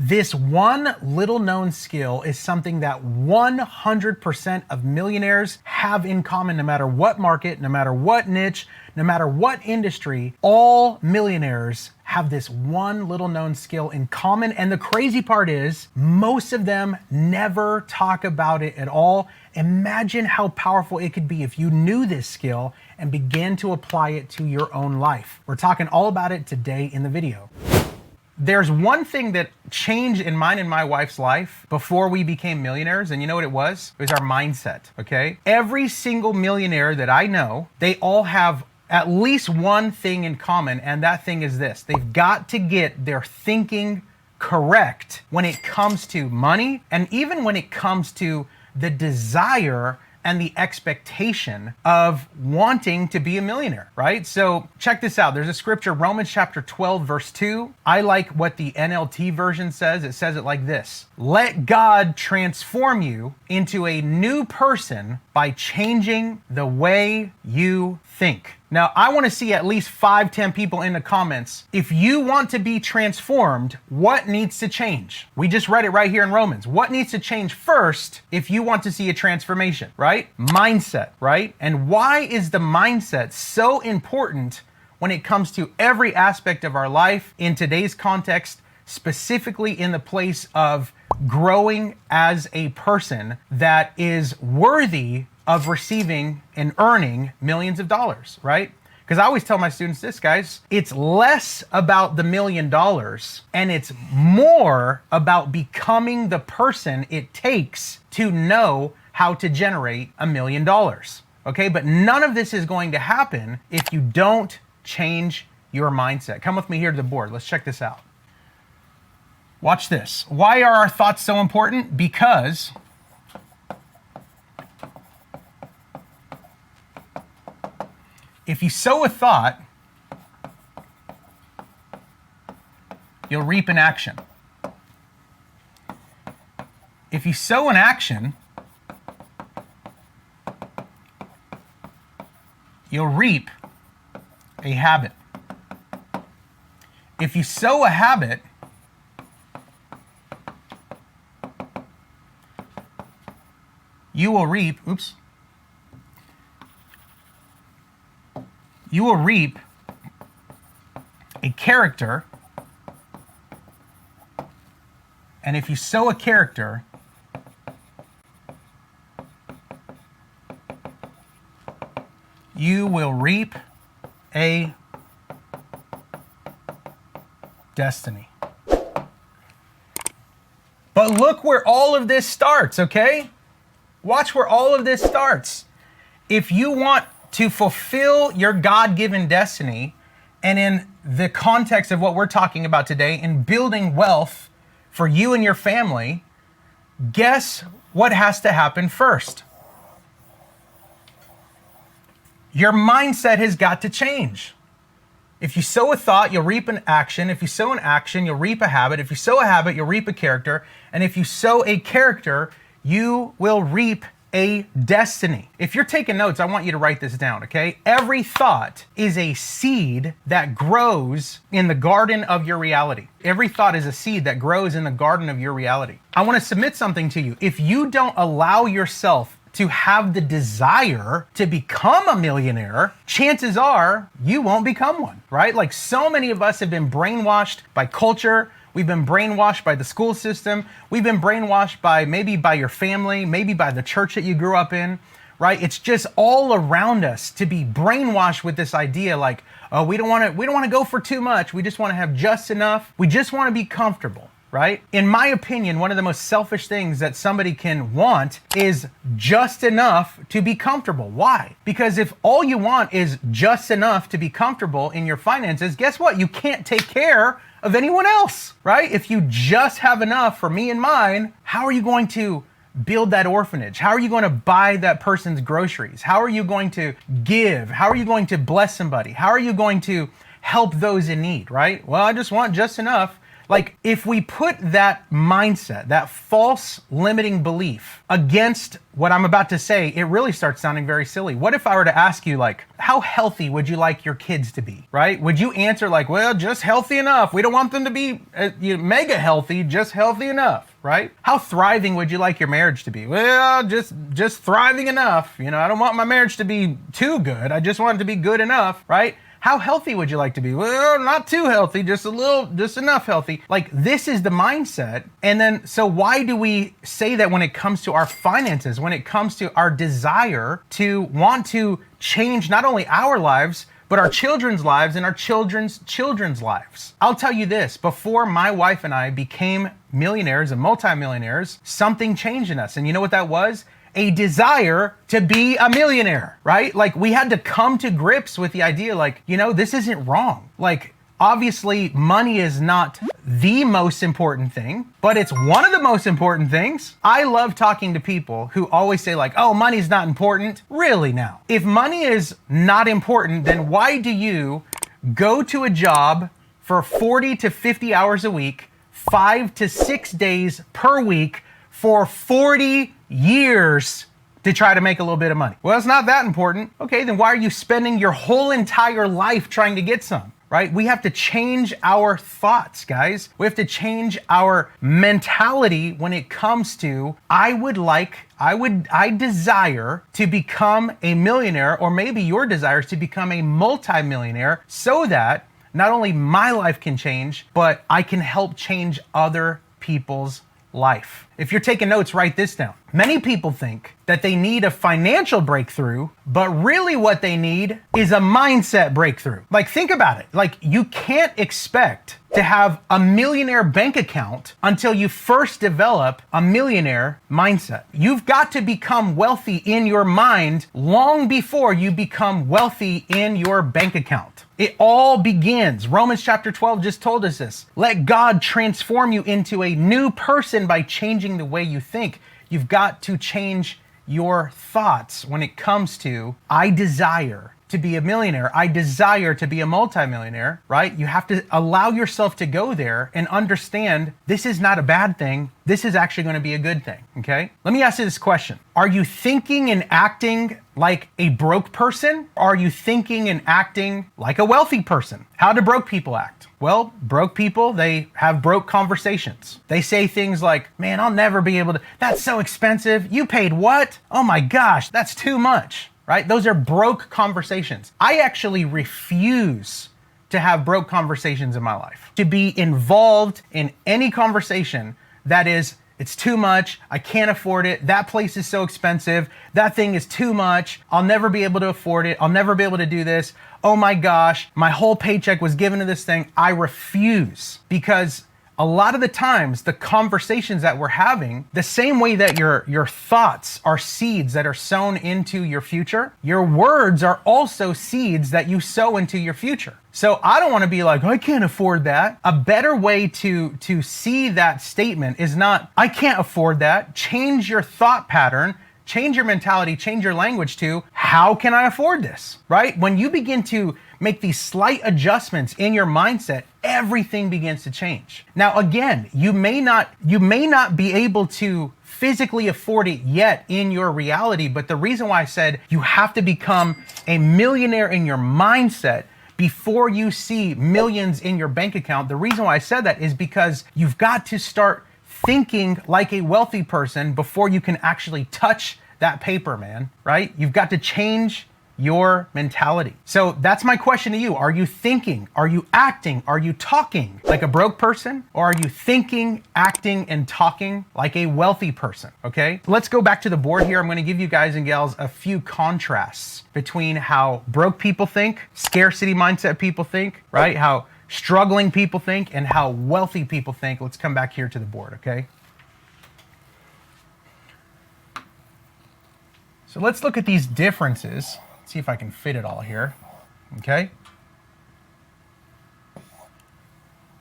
This one little known skill is something that 100% of millionaires have in common, no matter what market, no matter what niche, no matter what industry. All millionaires have this one little known skill in common. And the crazy part is most of them never talk about it at all. Imagine how powerful it could be if you knew this skill and began to apply it to your own life. We're talking all about it today in the video. There's one thing that changed in mine and my wife's life before we became millionaires, and you know what it was? It was our mindset, okay? Every single millionaire that I know, they all have at least one thing in common, and that thing is this. They've got to get their thinking correct when it comes to money, and even when it comes to the desire and the expectation of wanting to be a millionaire, right? So check this out. There's a scripture, Romans chapter 12, verse 2. I like what the NLT version says. It says it like this: let God transform you into a new person by changing the way you think. Now, I want to see at least 5-10 people in the comments. If you want to be transformed, what needs to change? We just read it right here in Romans. What needs to change first if you want to see a transformation, right? Mindset, right? And why is the mindset so important when it comes to every aspect of our life in today's context, specifically in the place of growing as a person that is worthy of receiving and earning millions of dollars, right? Because I always tell my students this, guys, it's less about the $1 million and it's more about becoming the person it takes to know how to generate $1 million, okay? But none of this is going to happen if you don't change your mindset. Come with me here to the board. Let's check this out. Watch this. Why are our thoughts so important? Because if you sow a thought, you'll reap an action. If you sow an action, you'll reap a habit. If you sow a habit, you will reap, you will reap a character. And if you sow a character, you will reap a destiny. But look where all of this starts, okay? Watch where all of this starts. If you want to fulfill your God-given destiny, and in the context of what we're talking about today, in building wealth for you and your family, guess what has to happen first? Your mindset has got to change. If you sow a thought, you'll reap an action. If you sow an action, you'll reap a habit. If you sow a habit, you'll reap a character. And if you sow a character, you will reap a destiny. If you're taking notes, I want you to write this down, okay? Every thought is a seed that grows in the garden of your reality. Every thought is a seed that grows in the garden of your reality. I want to submit something to you. If you don't allow yourself to have the desire to become a millionaire, chances are you won't become one, right? Like so many of us have been brainwashed by culture. We've been brainwashed by the school system. We've been brainwashed by maybe by your family, maybe by the church that you grew up in, right? It's just all around us to be brainwashed with this idea like, oh, we don't want to go for too much. We just want to have just enough. We just want to be comfortable, right? In my opinion, one of the most selfish things that somebody can want is just enough to be comfortable. Why? Because if all you want is just enough to be comfortable in your finances, guess what? You can't take care of anyone else, right? If you just have enough for me and mine, how are you going to build that orphanage? How are you going to buy that person's groceries? How are you going to give? How are you going to bless somebody? How are you going to help those in need, right? Well, I just want just enough. Like, if we put that mindset, that false limiting belief against what I'm about to say, it really starts sounding very silly. What if I were to ask you, like, how healthy would you like your kids to be, right? Would you answer like, well, just healthy enough. We don't want them to be mega healthy, just healthy enough, right? How thriving would you like your marriage to be? Well, just thriving enough. You know, I don't want my marriage to be too good. I just want it to be good enough, right? How healthy would you like to be? Well, not too healthy, just enough healthy. Like, this is the mindset. And then, so why do we say that when it comes to our finances, when it comes to our desire to want to change not only our lives, but our children's lives and our children's lives? I'll tell you this, before my wife and I became millionaires and multimillionaires, something changed in us. And you know what that was? A desire to be a millionaire, right? Like, we had to come to grips with the idea, like, you know, this isn't wrong. Like, obviously money is not the most important thing, but it's one of the most important things. I love talking to people who always say like, oh, money's not important. Really now? If money is not important, then why do you go to a job for 40 to 50 hours a week, 5 to 6 days per week for 40 years to try to make a little bit of money? Well, it's not that important. Okay, then why are you spending your whole entire life trying to get some, right? We have to change our thoughts, guys. We have to change our mentality when it comes to, I desire to become a millionaire, or maybe your desire is to become a multimillionaire, so that not only my life can change, but I can help change other people's life. If you're taking notes, write this down. Many people think that they need a financial breakthrough, but really what they need is a mindset breakthrough. Like, think about it. Like, you can't expect to have a millionaire bank account until you first develop a millionaire mindset. You've got to become wealthy in your mind long before you become wealthy in your bank account. It all begins. Romans chapter 12 just told us this. Let God transform you into a new person by changing the way you think. You've got to change your thoughts when it comes to, I desire to be a millionaire. I desire to be a multimillionaire, right? You have to allow yourself to go there and understand this is not a bad thing. This is actually going to be a good thing, okay? Let me ask you this question. Are you thinking and acting like a broke person? Or are you thinking and acting like a wealthy person? How do broke people act? Well, broke people, they have broke conversations. They say things like, man, I'll never be able to, that's so expensive. You paid what? Oh my gosh, that's too much. Right? Those are broke conversations. I actually refuse to have broke conversations in my life. To be involved in any conversation that is, it's too much, I can't afford it, that place is so expensive, that thing is too much, I'll never be able to afford it, I'll never be able to do this, oh my gosh, my whole paycheck was given to this thing. I refuse, because a lot of the times, the conversations that we're having, the same way that your thoughts are seeds that are sown into your future, your words are also seeds that you sow into your future. So I don't want to be like, I can't afford that. A better way to see that statement is not, I can't afford that. Change your thought pattern, change your mentality, change your language to, how can I afford this, right? When you begin to make these slight adjustments in your mindset, everything begins to change. Now, again, you may not be able to physically afford it yet in your reality, but the reason why I said you have to become a millionaire in your mindset before you see millions in your bank account, the reason why I said that is because you've got to start thinking like a wealthy person before you can actually touch that paper, man, right? You've got to change your mentality. So that's my question to you. Are you thinking? Are you acting? Are you talking like a broke person? Or are you thinking, acting, and talking like a wealthy person? Okay, let's go back to the board here. I'm going to give you guys and gals a few contrasts between how broke people think, scarcity mindset people think, right? How struggling people think, and how wealthy people think. Let's come back here to the board, okay? So let's look at these differences. See if I can fit it all here, okay?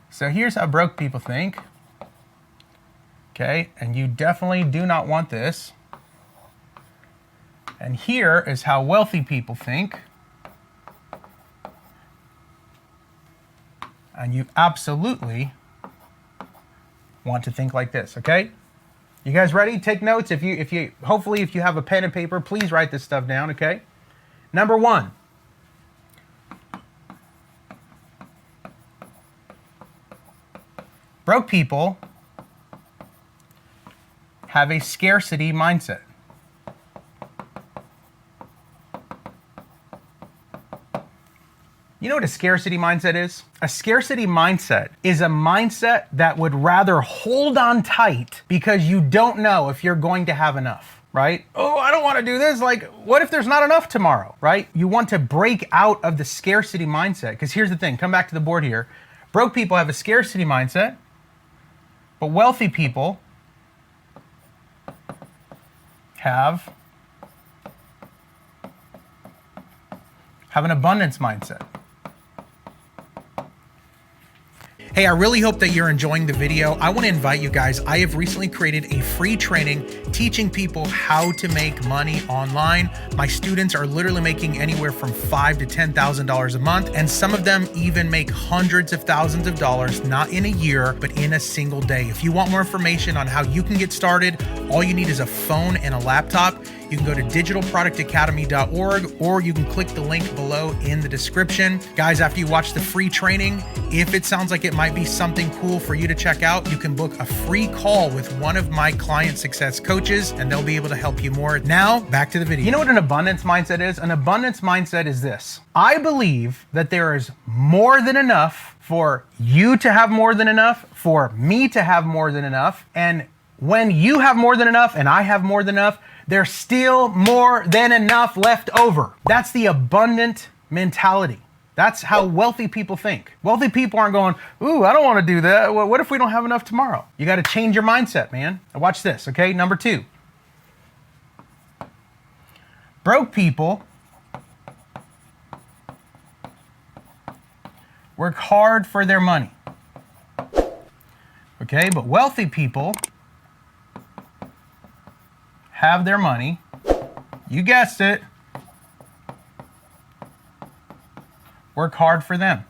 So here's how broke people think, okay? And you definitely do not want this. And here is how wealthy people think. And you absolutely want to think like this, okay? You guys ready? Take notes. Hopefully if you have a pen and paper, please write this stuff down, okay? Number one. Broke people have a scarcity mindset. You know what a scarcity mindset is? A scarcity mindset is a mindset that would rather hold on tight because you don't know if you're going to have enough, right? Oh, I don't want to do this. Like, what if there's not enough tomorrow, right? You want to break out of the scarcity mindset, because here's the thing. Come back to the board here. Broke people have a scarcity mindset, but wealthy people have an abundance mindset. Hey, I really hope that you're enjoying the video. I want to invite you guys. I have recently created a free training teaching people how to make money online. My students are literally making anywhere from $5,000 to $10,000 a month, and some of them even make hundreds of thousands of dollars, not in a year, but in a single day. If you want more information on how you can get started, all you need is a phone and a laptop. You can go to digitalproductacademy.org, or you can click the link below in the description. Guys, after you watch the free training, if it sounds like it might be something cool for you to check out, you can book a free call with one of my client success coaches, and they'll be able to help you more. Now, back to the video. You know what an abundance mindset is? An abundance mindset is this. I believe that there is more than enough for you to have more than enough, for me to have more than enough, and when you have more than enough and I have more than enough, there's still more than enough left over. That's the abundant mentality. That's how wealthy people think. Wealthy people aren't going, ooh, I don't want to do that. Well, what if we don't have enough tomorrow? You got to change your mindset, man. Now watch this, okay? Number two. Broke people work hard for their money. Okay, but wealthy people have their money, you guessed it, work hard for them.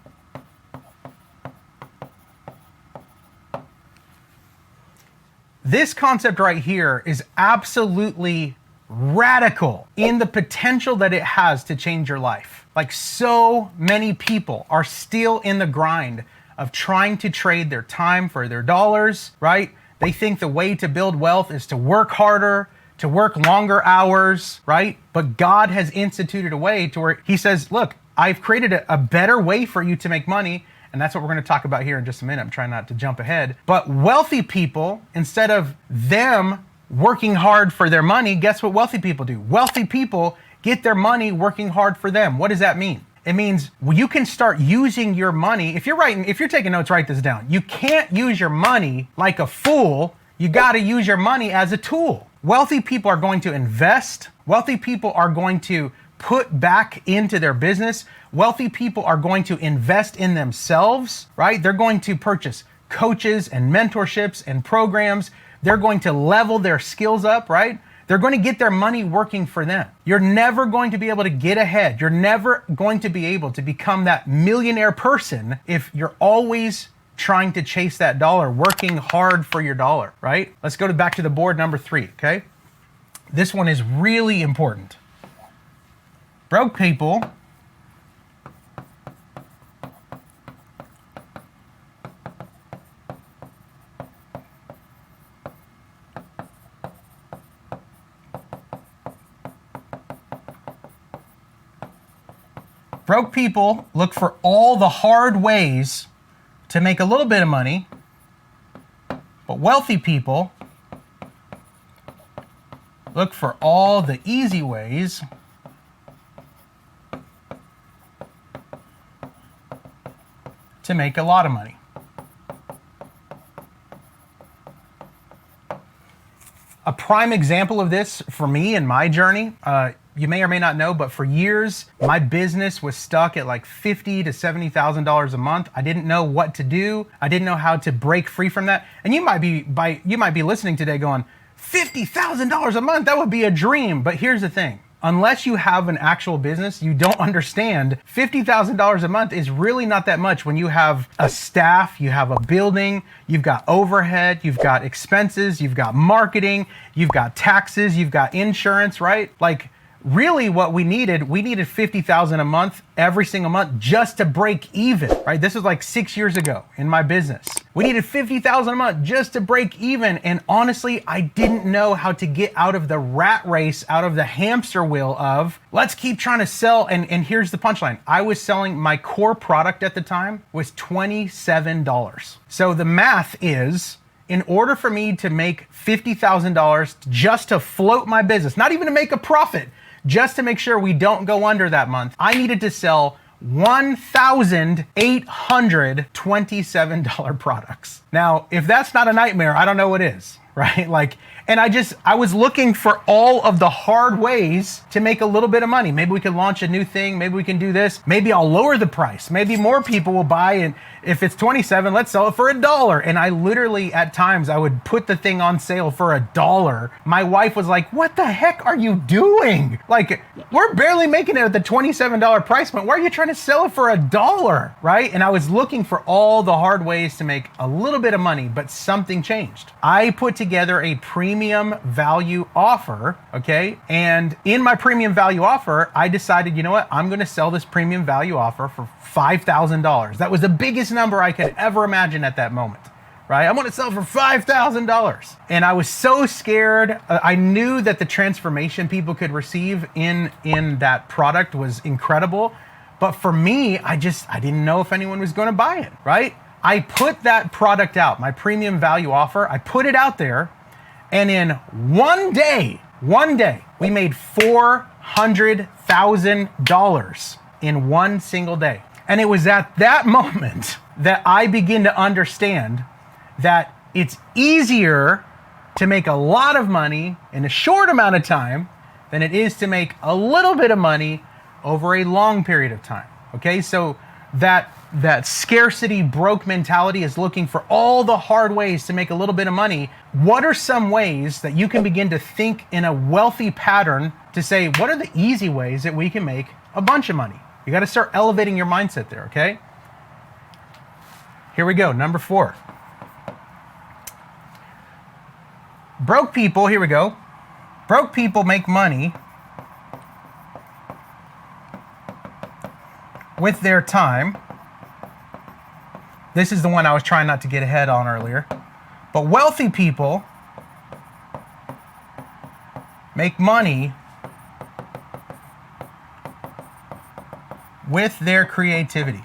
This concept right here is absolutely radical in the potential that it has to change your life. Like, so many people are still in the grind of trying to trade their time for their dollars, right? They think the way to build wealth is to work harder, to work longer hours, right? But God has instituted a way to where he says, look, I've created a better way for you to make money. And that's what we're going to talk about here in just a minute. I'm trying not to jump ahead. But wealthy people, instead of them working hard for their money, guess what wealthy people do? Wealthy people get their money working hard for them. What does that mean? It means you can start using your money. If you're taking notes, write this down. You can't use your money like a fool. You got to use your money as a tool. Wealthy people are going to invest. Wealthy people are going to put back into their business. Wealthy people are going to invest in themselves, right? They're going to purchase coaches and mentorships and programs. They're going to level their skills up, right? They're going to get their money working for them. You're never going to be able to get ahead. You're never going to be able to become that millionaire person if you're always trying to chase that dollar, working hard for your dollar, right? Let's go back to the board, number 3, okay? This one is really important. Broke people look for all the hard ways to make a little bit of money, but wealthy people look for all the easy ways to make a lot of money. A prime example of this for me in my journey, you may or may not know, but for years, my business was stuck at like $50,000 to $70,000 a month. I didn't know what to do. I didn't know how to break free from that. And you might be listening today going, $50,000 a month, that would be a dream. But here's the thing. unless you have an actual business, you don't understand $50,000 a month is really not that much when you have a staff, you have a building, you've got overhead, you've got expenses, you've got marketing, you've got taxes, you've got insurance, right? Like, really what we needed $50,000 a month every single month just to break even, right? This was like 6 years ago in my business. We needed $50,000 a month just to break even. And honestly, I didn't know how to get out of the rat race, out of the hamster wheel of let's keep trying to sell. And here's the punchline. I was selling my core product at the time was $27. So the math is, in order for me to make $50,000 just to float my business, not even to make a profit, just to make sure we don't go under that month, I needed to sell $1,827 products. Now, if that's not a nightmare, I don't know what is, right? Like, and I was looking for all of the hard ways to make a little bit of money. Maybe we can launch a new thing. Maybe we can do this. Maybe I'll lower the price. Maybe more people will buy. And if it's 27, let's sell it for $1. And I literally, at times, I would put the thing on sale for $1. My wife was like, what the heck are you doing? Like, we're barely making it at the $27 price point. Why are you trying to sell it for $1? Right? And I was looking for all the hard ways to make a little bit of money, but something changed. I put together a premium value offer, okay? And in my premium value offer, I decided, you know what? I'm gonna sell this premium value offer for $5,000. That was the biggest number I could ever imagine at that moment, right? I want to sell it for $5,000. And I was so scared. I knew that the transformation people could receive in that product was incredible. But for me, I didn't know if anyone was gonna buy it, right? I put that product out, my premium value offer, I put it out there, and in one day, we made $400,000 in one single day. And it was at that moment that I began to understand that it's easier to make a lot of money in a short amount of time than it is to make a little bit of money over a long period of time. Okay, so that scarcity broke mentality is looking for all the hard ways to make a little bit of money. What are some ways that you can begin to think in a wealthy pattern to say, what are the easy ways that we can make a bunch of money? You got to start elevating your mindset there, okay? Here we go, number 4. Broke people, here we go. Broke people make money with their time. This is the one I was trying not to get ahead on earlier. But wealthy people make money with their creativity.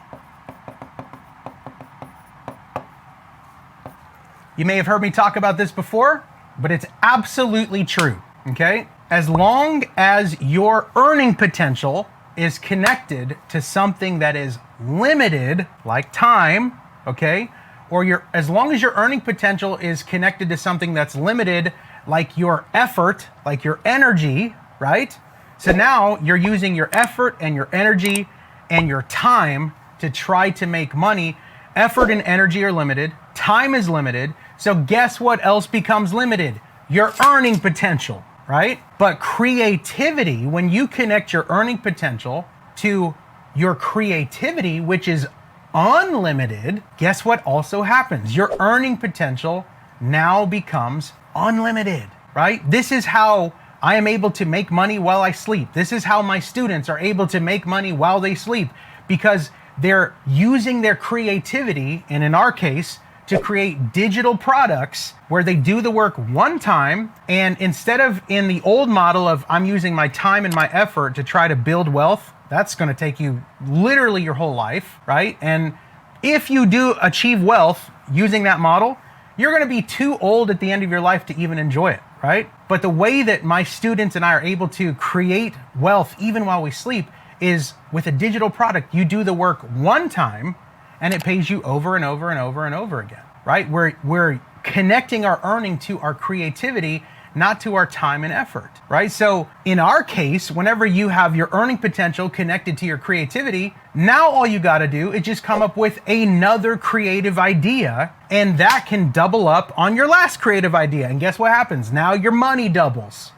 You may have heard me talk about this before, but it's absolutely true, okay? As long as your earning potential is connected to something that is limited, like time, okay? Or as long as your earning potential is connected to something that's limited, like your effort, like your energy, right? So now you're using your effort and your energy and your time to try to make money. Effort and energy are limited. Time is limited. So guess what else becomes limited? Your earning potential, right? But creativity, when you connect your earning potential to your creativity, which is unlimited, guess what also happens? Your earning potential now becomes unlimited, right? This is how I am able to make money while I sleep. This is how my students are able to make money while they sleep, because they're using their creativity, and in our case, to create digital products where they do the work one time, and instead of in the old model of I'm using my time and my effort to try to build wealth, that's gonna take you literally your whole life, right? And if you do achieve wealth using that model, you're gonna be too old at the end of your life to even enjoy it, right? But the way that my students and I are able to create wealth even while we sleep is with a digital product. You do the work one time and it pays you over and over and over and over again, right? We're connecting our earning to our creativity, not to our time and effort, right? So in our case, whenever you have your earning potential connected to your creativity, now all you gotta do is just come up with another creative idea, and that can double up on your last creative idea. And guess what happens? Now your money doubles.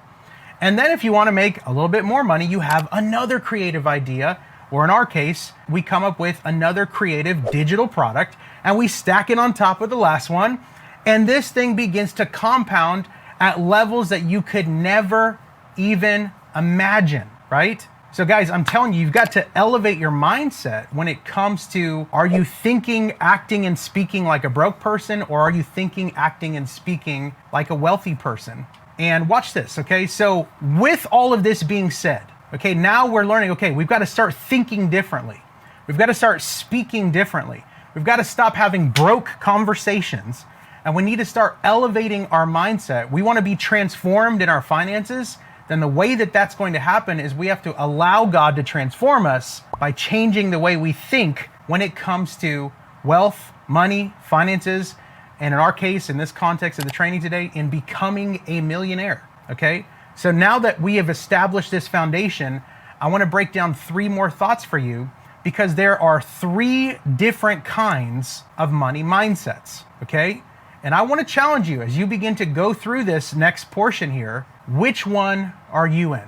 And then if you want to make a little bit more money, you have another creative idea, or in our case, we come up with another creative digital product and we stack it on top of the last one. And this thing begins to compound at levels that you could never even imagine, right? So guys, I'm telling you, you've got to elevate your mindset when it comes to, are you thinking, acting, and speaking like a broke person, or are you thinking, acting, and speaking like a wealthy person? And watch this, okay? So with all of this being said, okay, now we're learning, okay, we've got to start thinking differently. We've got to start speaking differently. We've got to stop having broke conversations, and we need to start elevating our mindset. We want to be transformed in our finances. Then the way that that's going to happen is we have to allow God to transform us by changing the way we think when it comes to wealth, money, finances, and in our case, in this context of the training today, in becoming a millionaire, okay? So now that we have established this foundation, I want to break down 3 more thoughts for you, because there are 3 different kinds of money mindsets, okay? And I want to challenge you as you begin to go through this next portion here, which one are you in?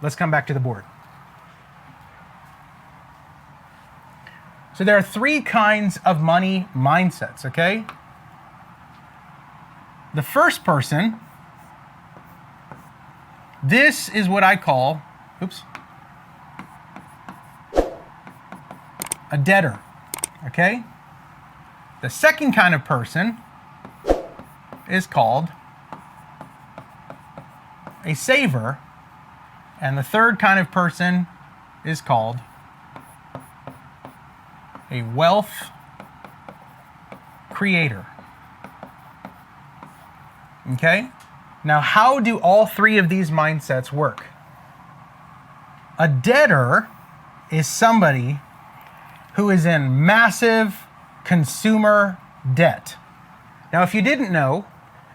Let's come back to the board. So there are 3 kinds of money mindsets, okay? The first person, this is what I call, a debtor, okay? The second kind of person is called a saver, and the third kind of person is called a wealth creator. Okay? Now, how do all 3 of these mindsets work? A debtor is somebody who is in massive consumer debt. Now, if you didn't know,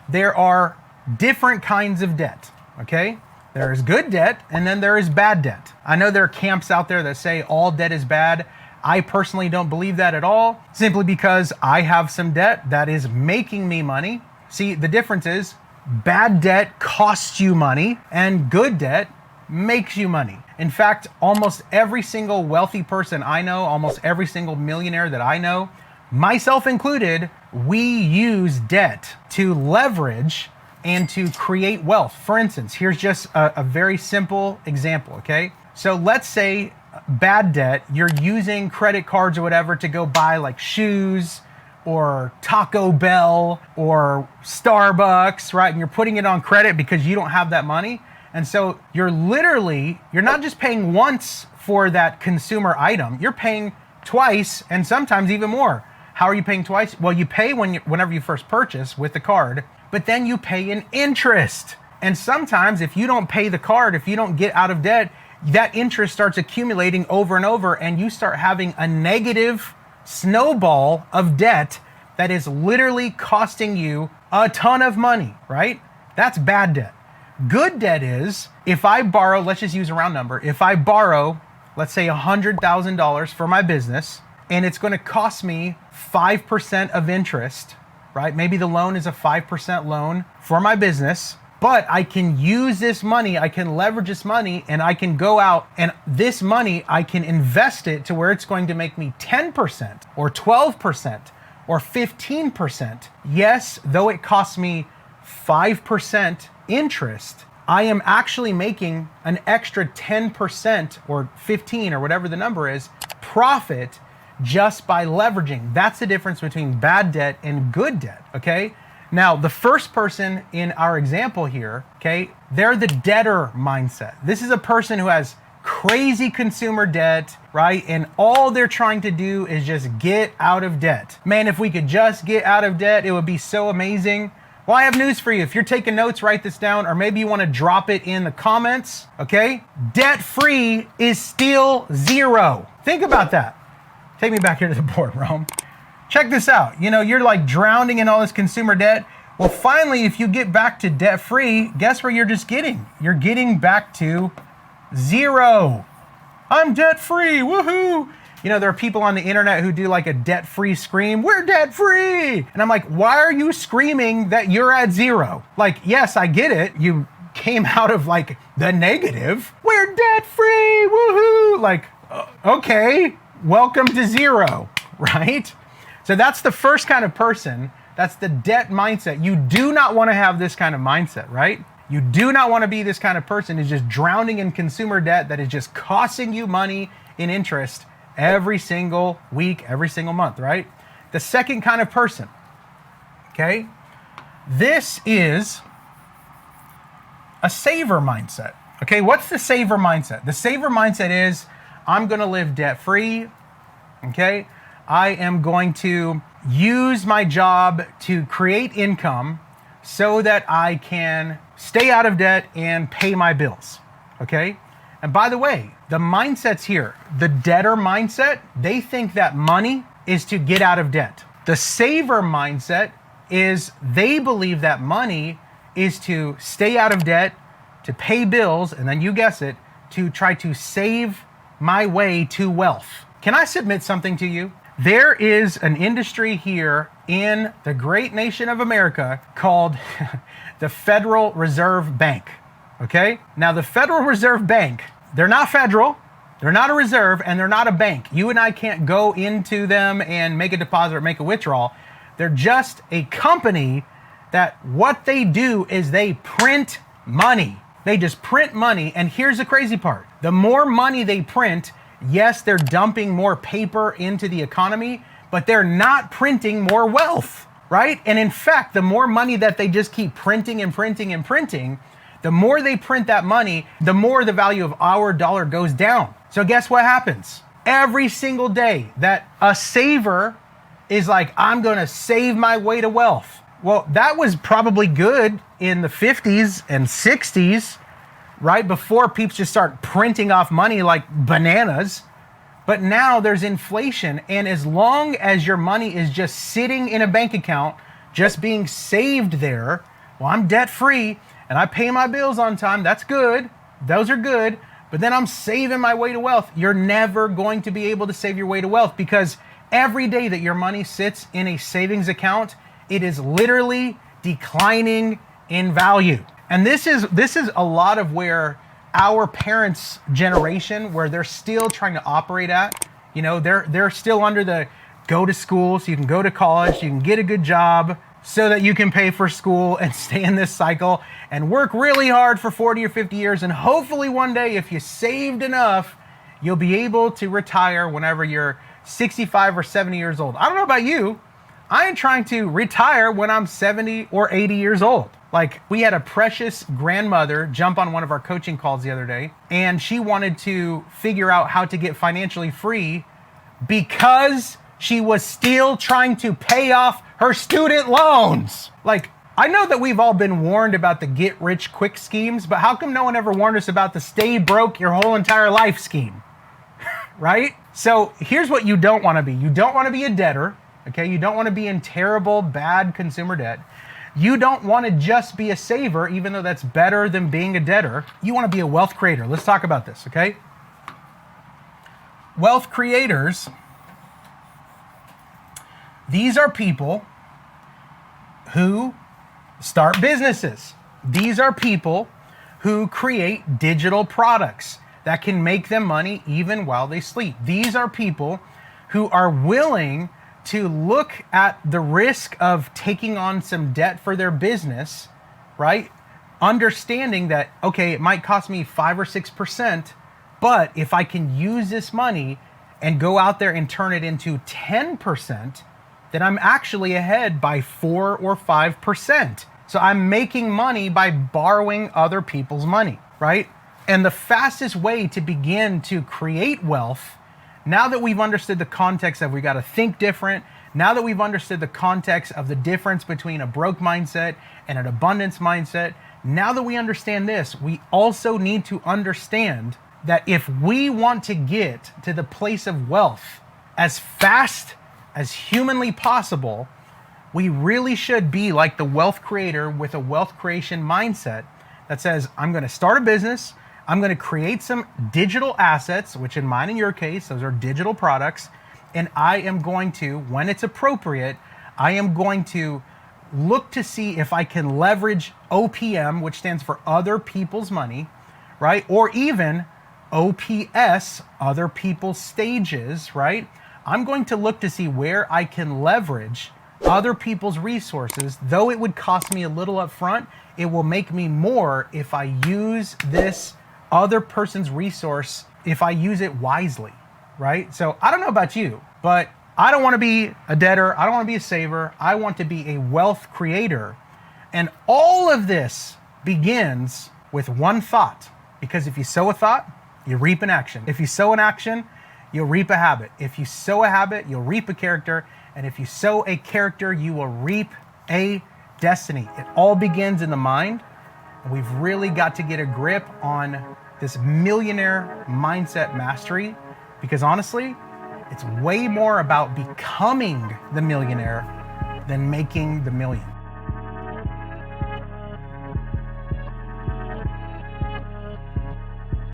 there are different kinds of debt, okay? There is good debt, and then there is bad debt. I know there are camps out there that say all debt is bad. I personally don't believe that at all, simply because I have some debt that is making me money. See, the difference is bad debt costs you money, and good debt makes you money. In fact, almost every single wealthy person I know, almost every single millionaire that I know, myself included, we use debt to leverage and to create wealth. For instance, here's just a very simple example, okay? So let's say bad debt, you're using credit cards or whatever to go buy like shoes or Taco Bell or Starbucks, right? And you're putting it on credit because you don't have that money. And so you're not just paying once for that consumer item, you're paying twice and sometimes even more. How are you paying twice? Well, you pay whenever you first purchase with the card, but then you pay in interest. And sometimes if you don't pay the card, if you don't get out of debt, that interest starts accumulating over and over, and you start having a negative snowball of debt that is literally costing you a ton of money, right? That's bad debt. Good debt is, if I borrow, let's just use a round number, if I borrow, let's say $100,000 for my business, and it's going to cost me 5% of interest, right? Maybe the loan is a 5% loan for my business, but I can use this money, I can leverage this money, and I can go out and this money, I can invest it to where it's going to make me 10% or 12% or 15%. Yes, though it costs me 5% interest, I am actually making an extra 10% or 15 or whatever the number is profit just by leveraging. That's the difference between bad debt and good debt, okay? Now, the first person in our example here, okay, they're the debtor mindset. This is a person who has crazy consumer debt, right? And all they're trying to do is just get out of debt. Man, if we could just get out of debt, it would be so amazing. Well, I have news for you. If you're taking notes, write this down, or maybe you want to drop it in the comments, okay? Debt-free is still zero. Think about that. Take me back here to the board, Rome. Check this out. You know, you're like drowning in all this consumer debt. Well, finally, if you get back to debt-free, guess where you're just getting? You're getting back to zero. I'm debt-free, woohoo! You know, there are people on the internet who do like a debt-free scream, we're debt-free! And I'm like, why are you screaming that you're at zero? Like, yes, I get it. You came out of like the negative. We're debt free, woohoo! Like, okay, welcome to zero, right? So that's the first kind of person. That's the debt mindset. You do not want to have this kind of mindset, right? You do not want to be this kind of person who's just drowning in consumer debt that is just costing you money in interest every single week, every single month, right? The second kind of person, okay? This is a saver mindset, okay? What's the saver mindset? The saver mindset is, I'm going to live debt-free, okay? I am going to use my job to create income so that I can stay out of debt and pay my bills, okay? And by the way, the mindset's here. The debtor mindset, they think that money is to get out of debt. The saver mindset is they believe that money is to stay out of debt, to pay bills, and then you guess it, to try to save my way to wealth. Can I submit something to you? There is an industry here in the great nation of America called the Federal Reserve Bank, okay? Now, the Federal Reserve Bank, they're not federal, they're not a reserve, and they're not a bank. You and I can't go into them and make a deposit or make a withdrawal. They're just a company that what they do is they print money. They just print money, and here's the crazy part. The more money they print, yes, they're dumping more paper into the economy, but they're not printing more wealth, right? And in fact, the more money that they just keep printing and printing and printing, the more they print that money, the more the value of our dollar goes down. So guess what happens? Every single day that a saver is like, I'm gonna save my way to wealth. Well, that was probably good in the 50s and 60s, right before people just start printing off money like bananas. But now there's inflation, and as long as your money is just sitting in a bank account, just being saved there, well, I'm debt free and I pay my bills on time, that's good, those are good, but then I'm saving my way to wealth. You're never going to be able to save your way to wealth, because every day that your money sits in a savings account, it is literally declining in value. And this is a lot of where our parents' generation, where they're still trying to operate at, you know, they're still under the go to school so you can go to college, you can get a good job so that you can pay for school and stay in this cycle and work really hard for 40 or 50 years. And hopefully one day, if you saved enough, you'll be able to retire whenever you're 65 or 70 years old. I don't know about you. I ain't trying to retire when I'm 70 or 80 years old. Like, we had a precious grandmother jump on one of our coaching calls the other day, and she wanted to figure out how to get financially free because she was still trying to pay off her student loans. Like, I know that we've all been warned about the get rich quick schemes, but how come no one ever warned us about the stay broke your whole entire life scheme? Right? So here's what you don't want to be. You don't want to be a debtor. Okay, you don't want to be in terrible, bad consumer debt. You don't want to just be a saver, even though that's better than being a debtor. You want to be a wealth creator. Let's talk about this, okay? Wealth creators, these are people who start businesses. These are people who create digital products that can make them money even while they sleep. These are people who are willing to look at the risk of taking on some debt for their business, right? Understanding that, okay, it might cost me 5 or 6%, but if I can use this money and go out there and turn it into 10%, then I'm actually ahead by 4 or 5%. So I'm making money by borrowing other people's money, right? And the fastest way to begin to create wealth, now that we've understood the context of we got to think different, now that we've understood the context of the difference between a broke mindset and an abundance mindset, now that we understand this, we also need to understand that if we want to get to the place of wealth as fast as humanly possible, we really should be like the wealth creator with a wealth creation mindset that says, I'm going to start a business, I'm going to create some digital assets, which in mine and your case, those are digital products. And I am going to, when it's appropriate, I am going to look to see if I can leverage OPM, which stands for other people's money, right? Or even OPS, other people's stages, right? I'm going to look to see where I can leverage other people's resources. Though it would cost me a little up front, it will make me more if I use this other person's resource, if I use it wisely, right? So I don't know about you, but I don't want to be a debtor. I don't want to be a saver. I want to be a wealth creator. And all of this begins with one thought, because if you sow a thought, you reap an action. If you sow an action, you'll reap a habit. If you sow a habit, you'll reap a character. And if you sow a character, you will reap a destiny. It all begins in the mind. And we've really got to get a grip on this millionaire mindset mastery, because honestly, it's way more about becoming the millionaire than making the millions.